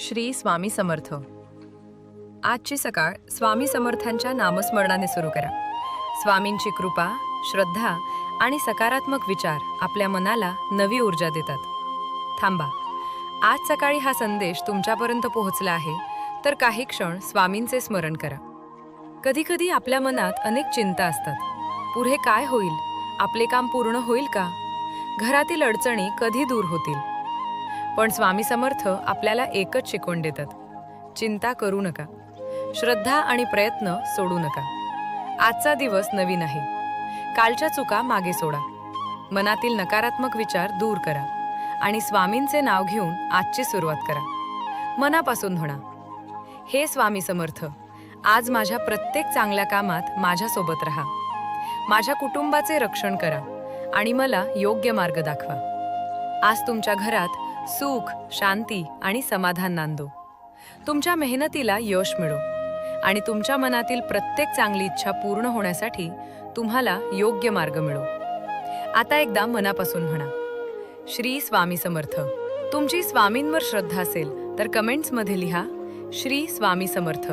श्री स्वामी समर्थ। आजची सकाळ स्वामी समर्थांच्या नामस्मरणाने सुरू करा। स्वामींची कृपा, श्रद्धा आणि सकारात्मक विचार आपल्या मनाला नवी ऊर्जा देतात। थांबा, आज सकाळी हा संदेश तुमच्यापर्यंत पोहोचला आहे तर काही क्षण स्वामींचे स्मरण करा। कधी कधी आपल्या मनात अनेक चिंता असतात। पुढे काय होईल? आपले काम पूर्ण होईल का? घरातील अडचणी कधी दूर होतील? पण स्वामी समर्थ आपल्याला एकच शिकवण देतात, चिंता करू नका, श्रद्धा आणि प्रयत्न सोडू नका। आजचा दिवस नवीन आहे, कालच्या चुका मागे सोडा, मनातील नकारात्मक विचार दूर करा आणि स्वामींचे नाव घेऊन आजची सुरुवात करा। मनापासून म्हणा, हे स्वामी समर्थ, आज माझ्या प्रत्येक चांगल्या कामात माझ्यासोबत राहा, माझ्या कुटुंबाचे रक्षण करा आणि मला योग्य मार्ग दाखवा। आज तुमच्या घरात सुख, शांती आणि समाधान नांदो। तुमच्या मेहनतीला यश मिळो आणि तुमच्या मनातील प्रत्येक चांगली इच्छा पूर्ण होण्यासाठी तुम्हाला योग्य मार्ग मिळो। आता एकदा मनापासून म्हणा, श्री स्वामी समर्थ। तुमची स्वामींवर श्रद्धा असेल तर कमेंट्समध्ये लिहा, श्री स्वामी समर्थ।